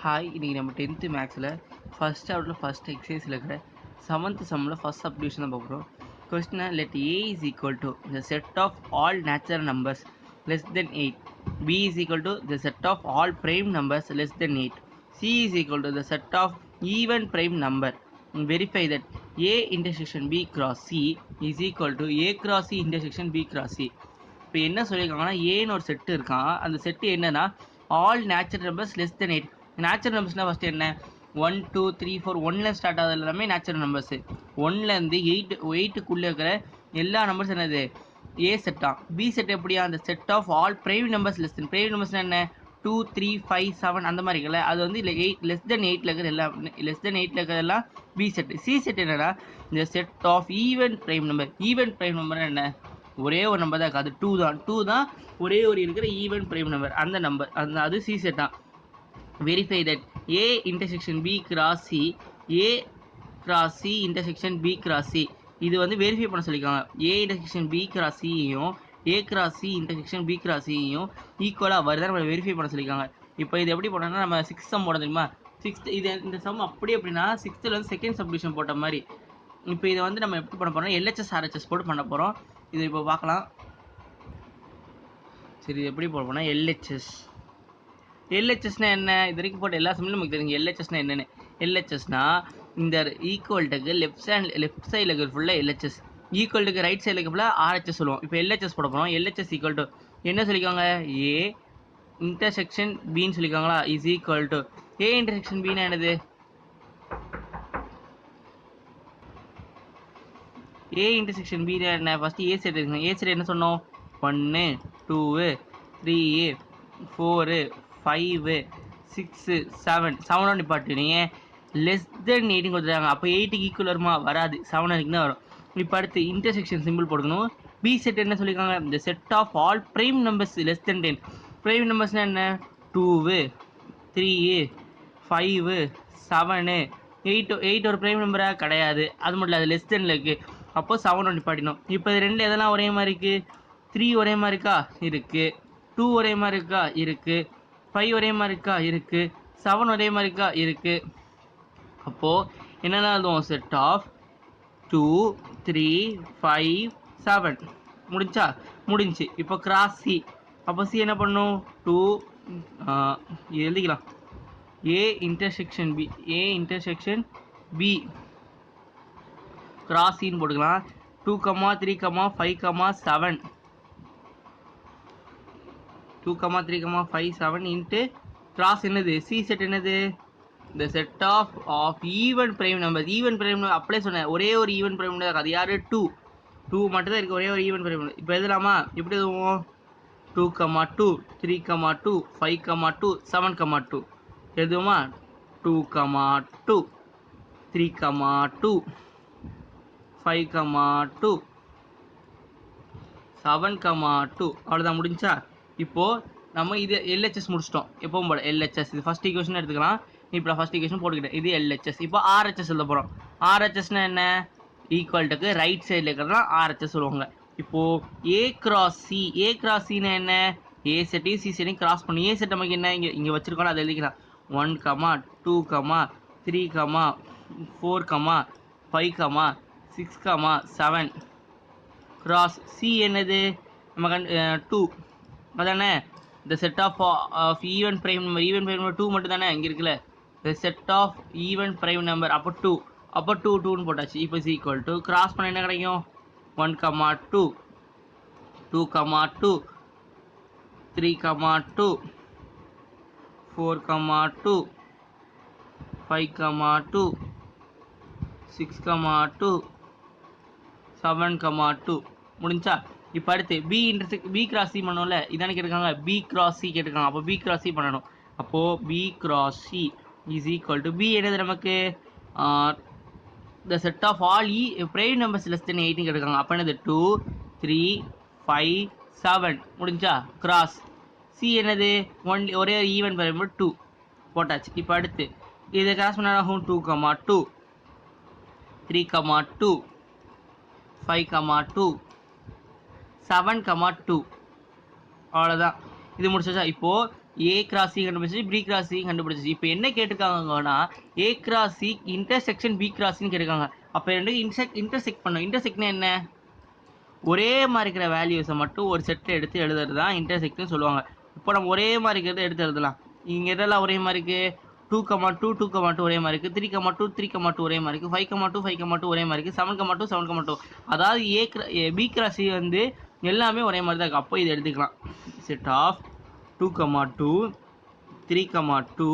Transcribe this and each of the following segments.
Hi, இன்னைக்கு நம்ம 10th மேக்ஸில் ஃபர்ஸ்ட் சாப்டரில் ஃபர்ஸ்ட் எக்ஸசைஸில் இருக்கிற 7th சம்மில் ஃபர்ஸ்ட் சப்டிவிஷன் தான் பார்க்குறோம். கொஸ்டினை let A is equal to the set of all natural numbers less than 8, B is equal to the set of all prime numbers less than 8, C is equal to the set of even prime number. Verify that A intersection B cross C is equal to A cross C intersection B cross C. இப்போ என்ன சொல்லியிருக்காங்கன்னா ஏன்னு ஒரு set இருக்கான். அந்த set என்னன்னா all natural numbers less than 8. Natural நம்பர்ஸ்னால் first என்ன 1 2 3 4 1ல் ஸ்டார்ட் ஆகுது எல்லாமே நேச்சுரல் நம்பர்ஸு. 1லேருந்து 8க்குள்ளே இருக்கிற எல்லா நம்பர்ஸ் என்னது ஏ செட்டா. பி செட் எப்படியா அந்த set of all prime numbers less than. Prime நம்பர்ஸ்னால் என்ன 2 3 5 7 அந்த மாதிரி இருக்குல்ல, அது வந்து லெஸ் தென் 8ல் இருக்கிற எல்லாம் லெஸ் தென் 8ல் இருக்கிறதெல்லாம் பி செட். சி செட் என்னன்னா இந்த set of even prime number. Even prime number என்ன ஒரே ஒரு நம்பர் தான் இருக்குது, அது 2 தான் ஒரே ஒரு இருக்கிற ஈவன் பிரைம் நம்பர். அந்த நம்பர் அது சி செட் தான். Verify that A intersection B cross C, A cross C intersection B cross C இது வந்து வெரிஃபை பண்ண சொல்லியிருக்காங்க. ஏ இன்டர்செக்ஷன் பி கிராஸ் சியையும் A cross C intersection B cross சியையும் ஈக்குவலாக வருதான் நம்ம வெரிஃபை பண்ண சொல்லியிருக்காங்க. இப்போ இது எப்படி போட்டோம்னா நம்ம 6th சம் போட தெரியுமா, இது இந்த சம் அப்படி அப்படின்னா 6th வந்து செகண்ட் சப்டிவிஷன் போட்ட மாதிரி. இப்போ இதை வந்து நம்ம எப்படி பண்ண போகிறோம், எல்ஹெச்எஸ் ஆர்ஹெச்எஸ் போட்டு பண்ண போகிறோம். இது இப்போ பார்க்கலாம். சரி, இது எப்படி போட போனால் எல்ஹெச்எஸ்னா என்ன, இது வரைக்கும் போட்ட எல்லா சமயமும் நமக்கு தெரியும் எல்ஹெச்எஸ்னா என்னென்னு. எல்ஹெச்எஸ்னா இந்த ஈக்குவல்ட்டுக்கு லெஃப்ட் சைடில் இருக்கிற ஃபுல்லாக எல்ஹெச்எஸ், ஈக்குவல்ட்டுக்கு ரைட் சைடில் இருக்க ஃபுல்லாக ஆர்ஹெச்எஸ் சொல்லுவோம். இப்போ எல்ஹெச்எஸ் போட போகிறோம். எல்ஹெச்எஸ் ஈக்குவல் டு என்ன சொல்லிக்காங்க, ஏ இன்டர்செக்ஷன் பின்னு சொல்லிக்காங்களா is equal to A intersection பின்னா என்னது, ஏ இன்டர்செக்ஷன் பி என்ன ஃபஸ்ட்டு ஏ செட் இருக்குங்க. ஏ செட் என்ன சொன்னோம் 1 2 3 4 5 6 7 7 நிப்பாட்டினீங்க. லெஸ் தென் 8 கொடுத்துருக்காங்க. அப்போ 8க்கு ஈக்குவல் வருமா, வராது. 7 வரைக்கும் தான் வரும். இப்போ அடுத்து இன்டர்செக்ஷன் சிம்பிள் போடணும். பி செட் என்ன சொல்லியிருக்காங்க, இந்த set of all prime numbers less than 10. Prime நம்பர்ஸ்னால் என்ன 2 3 5 7 8 ஒரு பிரைம் நம்பராக கிடையாது. அது மட்டும் இல்லை, அது லெஸ் தென்னில் இருக்குது. அப்போ 7 நிப்பாட்டினோம். இப்போ இது ரெண்டு எதெல்லாம் ஒரே மாதிரி இருக்குது, 3 ஒரே மாதிரி இருக்கா இருக்குது, 2 ஒரே மாதிரி இருக்கா இருக்குது, 5 ஒரே மாதிரி இருக்கா இருக்குது, 7 ஒரே மாதிரி இருக்கா இருக்குது. அப்போது என்னென்ன எழுதுவோம், செட் ஆஃப் 2 3 5 7 முடிஞ்சு. இப்போ கிராஸ் சி. அப்போ சி என்ன பண்ணும் 2 எழுதிக்கலாம் ஏ இன்டர்செக்ஷன் பி கிராஸ் சின்னு போட்டுக்கலாம். 2 3 5 7 2 3 5 7 இன்ட்டு கிராஸ் என்னது சி செட் என்னது இந்த set of even prime number. Even prime number அப்படியே சொன்னேன், ஒரே ஒரு ஈவன் பிரைம் நம்பர் அது யார் 2 மட்டும் தான் இருக்குது, ஒரே ஒரு ஈவன் பிரைம் நம்பர். இப்போ எழுதலாமா, எப்படி எழுதுவோம் 2 2 3 2 5 2 7 2 எழுதுவோமா 2 2 3 2 5 2 7 2 அவ்வளோதான், முடிஞ்சா. இப்போது நம்ம இது எல்ஹெச்எஸ் முடிச்சிட்டோம். எப்பவும் போல எல்ஹெச்எஸ் இது ஃபஸ்ட் ஈக்குவேஷன் எடுத்துக்கலாம். இப்போ நான் ஃபஸ்ட் ஈக்குவேஷன் போட்டுக்கிட்டேன், இது எல்ஹெச்எஸ். இப்போ ஆர்ஹெச்எஸ் எழுத போகிறோம். ஆர்ஹெச்எஸ்னா என்ன, ஈக்குவல்ட்டுக்கு ரைட் சைடில் இருக்கிறதா ஆர்ஹெச்எஸ் சொல்லுவாங்க. இப்போது ஏ கிராஸ் சினா என்ன, ஏ செட்டையும் சி செட்டையும் கிராஸ் பண்ணி ஏ செட் நமக்கு என்ன இங்கே வச்சுருக்கோம், அதை எழுதிக்கலாம் 1 2 3 4 5 6 7 கிராஸ் சி என்னது நம்ம 2 அதானே. இந்த set of even prime number 2 மட்டும் தானே இங்கே இருக்குல்ல, இந்த set of even prime number. அப்போ 2 2ன்னு போட்டாச்சு. இப்போ இஸ் ஈக்குவல் டு கிராஸ் பண்ண என்ன கிடைக்கும் 1 2 2 2 3 2 4 2 5 2 6 2 7 2 முடிஞ்சா. இப்போ அடுத்து பி கிராஸ் சி பண்ணோம்ல, இதானே கேட்டிருக்காங்க, பி கிராஸ் சி கேட்டிருக்காங்க. அப்போ பி கிராஸ் சி பண்ணணும். அப்போது B cross C is equal to B என்னது நமக்கு the set of all prime numbers less than 8 கேட்டிருக்காங்க. அப்போ என்னது 2 3 5 7 முடிஞ்சா. கிராஸ் சி என்னது ஒரே ஈவன் பிரைம் 2 போட்டாச்சு. இப்போ அடுத்து இதை கிராஸ் பண்ண ஆகும் 2 2 3 2 5 2 7 2 அவ்வளோதான், இது முடிச்சாச்சா. இப்போது ஏ கிராஸ் சி கண்டுபிடிச்சி பி கிராஸ் சி கண்டுபிடிச்சி. இப்போ என்ன கேட்டிருக்காங்கன்னா A cross C intersection B கிராஸ்ன்னு கேட்டிருக்காங்க. அப்போ ரெண்டு இன்டர்செக்ட் பண்ணும். இன்டர்செக்ட்னா என்ன? ஒரே மாதிரி இருக்கிற வேல்யூஸை மட்டும் ஒரு செட்டில் எடுத்து எழுதுறது தான் இன்டர்செக்ட்னு சொல்லுவாங்க. இப்போ நம்ம ஒரே மாதிரி இருக்கிறத எடுத்து எழுதலாம். இங்கே எதெல்லாம் ஒரே மாதிரி இருக்குது? 2,2 2,2 ஒரே மாதிரி இருக்குது, 3,2 3,2 ஒரே மாதிரி இருக்குது, 5,2 5,2 ஒரே மாதிரி இருக்குது, 7,2 7,2. அதாவது பி கிராஸ் சி வந்து எல்லாமே ஒரே மாதிரி தான் இருக்குது. அப்போ இதை எடுத்துக்கலாம். செட் ஆஃப் 2,2 3,2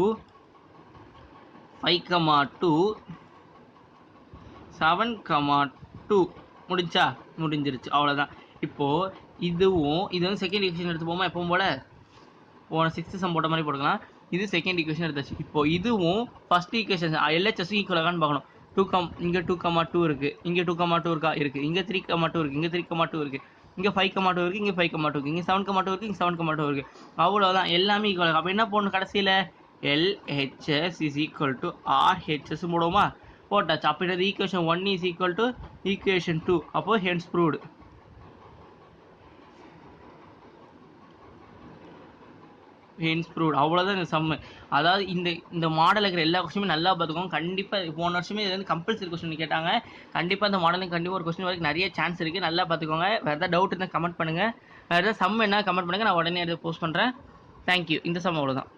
5,2 7,2 முடிஞ்சிருச்சு. அவ்வளோதான். இப்போது இது வந்து செகண்ட் ஈக்குவேஷன் எடுத்து போமா எப்பவும் போல் சிக்ஸ்த்து சம் போட்ட மாதிரி போட்டுக்கலாம். இது செகண்ட் ஈக்குவேஷன் எடுத்தாச்சு. இப்போது இதுவும் ஃபஸ்ட் ஈக்குவேஷன் எல்ஹெச்எஸ் ஈக்குவலாகான்னு பார்க்கணும். இங்கே 2,2 இருக்குது, இங்கே 2,2 இருக்கா இருக்குது, இங்கே 3,2 இருக்குது, இங்கே 3,2 இருக்குது, இங்கே 5,2 இருக்குது, இங்கே 5,2 இருக்குது, இங்கே 7,2 இருக்குது, இங்கே 7,2 இருக்குது. அவ்வளோதான், எல்லாமே ஈக்குவல். அப்போ என்ன போடணும் கடைசியில்? LHS is equal to RHS போடுவோமா? போட்டாச்சு. அப்படின்றது equation 1 is equal to equation 2. அப்போ ஹென்ஸ் ப்ரூவ்டு. அவ்வளோதான் இந்த சம்மு. அதாவது இந்த மாடல் இருக்கிற எல்லா கொஸ்டினுமே நல்லா பார்த்துக்கோங்க. கண்டிப்பாக போன வருஷமே இது வந்து கம்பல்சரி கொஸ்டின் கேட்டாங்க. கண்டிப்பாக இந்த மாடலுக்கு கண்டிப்பாக ஒரு கொஸ்டின் வரைக்கும் நிறைய சான்ஸ் இருக்குது. நல்லா பார்த்துக்கோங்க. வேறு ஏதாவது டவுட் இருந்தால் கமெண்ட் பண்ணுங்கள். வேறு ஏதாவது சம் என்ன கமெண்ட் பண்ணுங்கள். நான் உடனே போஸ்ட் பண்ணுறேன். தேங்க்யூ. இந்த சம் அவ்வளோதான்.